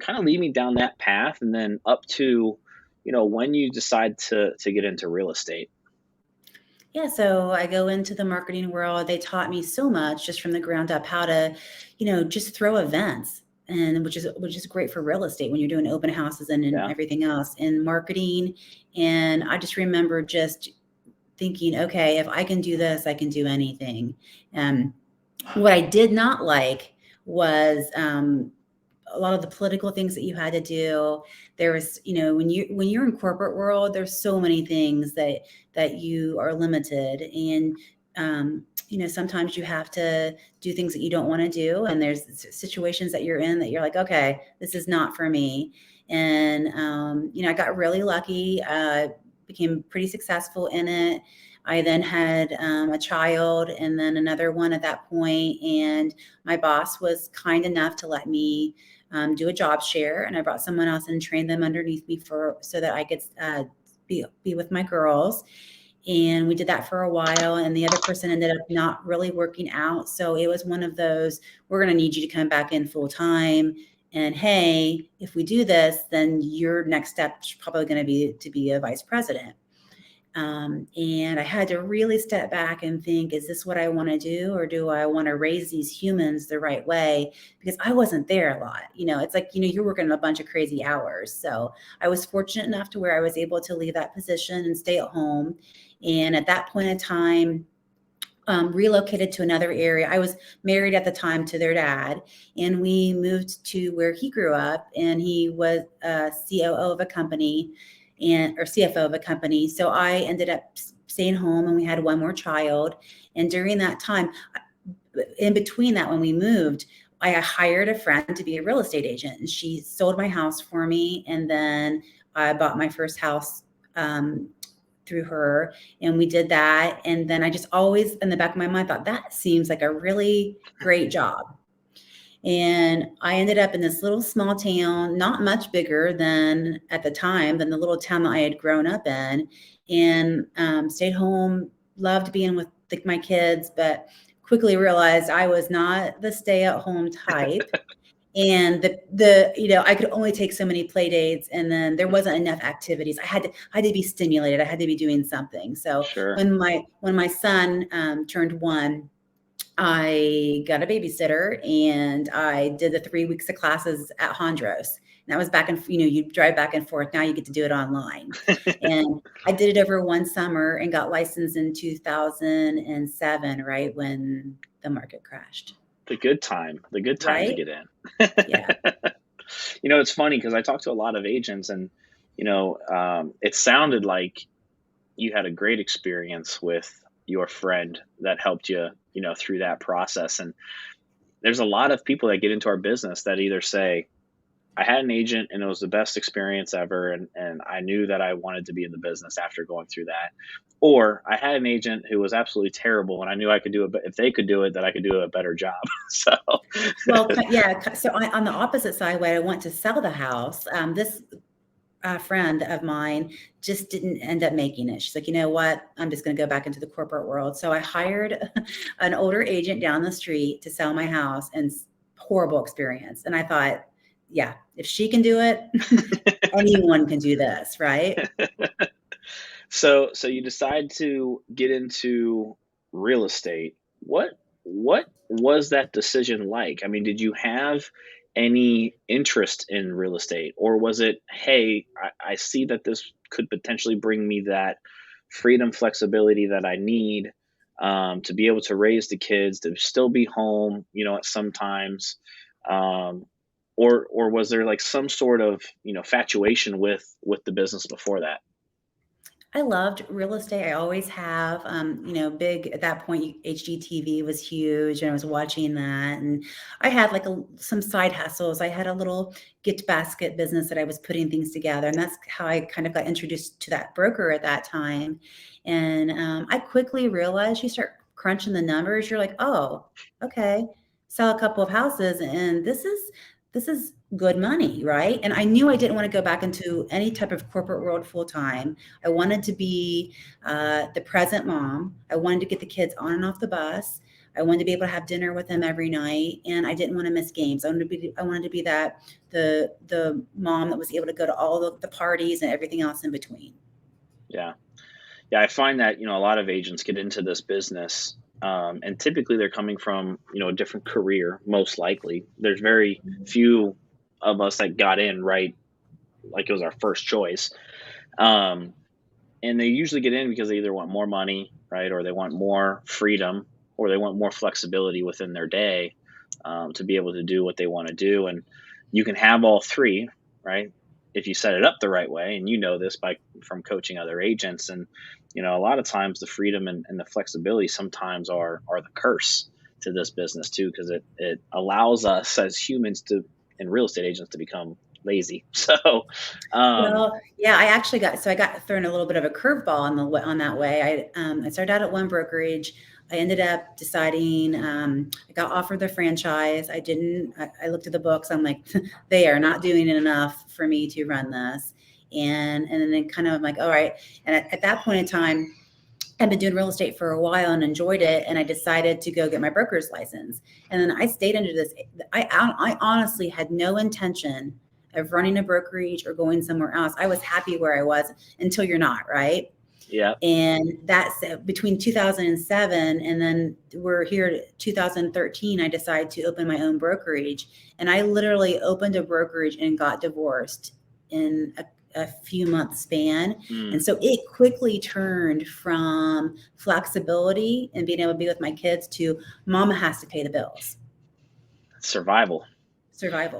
kind of lead me down that path and then up to, when you decide to get into real estate. Yeah, so I go into the marketing world. They taught me so much just from the ground up how to, just throw events, and which is great for real estate when you're doing open houses and Yeah. everything else in marketing. And I just remember just thinking, okay, if I can do this, I can do anything. Um, what I did not like was a lot of the political things that you had to do. There was, when you're in corporate world, there's so many things that you are limited, and sometimes you have to do things that you don't want to do, and there's situations that you're in that you're like, okay, this is not for me. And I got really lucky, became pretty successful in it. I then had a child and then another one at that point, and my boss was kind enough to let me do a job share, and I brought someone else and trained them underneath me so that I could be with my girls. And we did that for a while, and the other person ended up not really working out. So it was one of those, we're going to need you to come back in full time. And hey, if we do this, then your next step is probably going to be to be a vice president. And I had to really step back and think, is this what I want to do? Or do I want to raise these humans the right way? Because I wasn't there a lot. It's like, you're working a bunch of crazy hours. So I was fortunate enough to where I was able to leave that position and stay at home. And at that point in time, relocated to another area. I was married at the time to their dad, and we moved to where he grew up, and he was a COO of a company or CFO of a company. So I ended up staying home, and we had one more child. And during that time, in between that, when we moved, I hired a friend to be a real estate agent, and she sold my house for me. And then I bought my first house through her, and we did that. And then I just always in the back of my mind thought, that seems like a really great job. And I ended up in this little small town, not much bigger than at the time than the little town that I had grown up in, and stayed home, loved being with my kids, but quickly realized I was not the stay-at-home type. And I could only take so many play dates, and then there wasn't enough activities. I had to be stimulated. I had to be doing something. So Sure. when my son turned 1, I got a babysitter, and I did the 3 weeks of classes at Hondros. And that was back in, you drive back and forth. Now you get to do it online. And I did it over one summer and got licensed in 2007, right when the market crashed. The good time to Right? get in. Yeah. It's funny because I talked to a lot of agents, and it sounded like you had a great experience with your friend that helped you, through that process. And there's a lot of people that get into our business that either say, I had an agent and it was the best experience ever, and I knew that I wanted to be in the business after going through that. Or I had an agent who was absolutely terrible and I knew I could do it, but if they could do it, that I could do a better job. So Well, yeah. So on the opposite side, when I went to sell the house, this friend of mine just didn't end up making it. She's like, you know what? I'm just going to go back into the corporate world. So I hired an older agent down the street to sell my house, and horrible experience. And I thought, yeah, if she can do it, anyone can do this, right? so you decide to get into real estate. What was that decision like? I mean, did you have any interest in real estate, or was it, hey, I see that this could potentially bring me that freedom, flexibility that I need, to be able to raise the kids, to still be home, at some times, um, or was there like some sort of fatuation with the business before that? I loved real estate. I always have. Big at that point. HGTV was huge, and I was watching that. And I had like some side hustles. I had a little gift basket business that I was putting things together, and that's how I kind of got introduced to that broker at that time. And I quickly realized, you start crunching the numbers, you're like, oh, okay, sell a couple of houses, and this is good money, right? And I knew I didn't want to go back into any type of corporate world full time. I wanted to be the present mom. I wanted to get the kids on and off the bus. I wanted to be able to have dinner with them every night, and I didn't want to miss games. I wanted to be that the mom that was able to go to all the parties and everything else in between. Yeah. Yeah, I find that, a lot of agents get into this business, and typically they're coming from, a different career, most likely. There's very few of us that got in right, like it was our first choice. Um, and they usually get in because they either want more money, right, or they want more freedom, or they want more flexibility within their day, to be able to do what they want to do. And you can have all three, right, if you set it up the right way. And this by from coaching other agents. And a lot of times the freedom and the flexibility sometimes are the curse to this business too, because it allows us as humans to and real estate agents to become lazy. So um, Well, yeah, I got thrown a little bit of a curveball on that way. I started out at one brokerage. I ended up deciding, I got offered the franchise. I looked at the books. I'm like, they are not doing enough for me to run this. And then kind of I'm like, all right. And at that point in time, I've been doing real estate for a while and enjoyed it. And I decided to go get my broker's license. And then I stayed under this. I honestly had no intention of running a brokerage or going somewhere else. I was happy where I was until you're not, right? yeah, And that's between 2007 and then we're here at 2013. I decided to open my own brokerage, and I literally opened a brokerage and got divorced in a few months span. mm, And so it quickly turned from flexibility and being able to be with my kids to mama has to pay the bills. survival. Survival.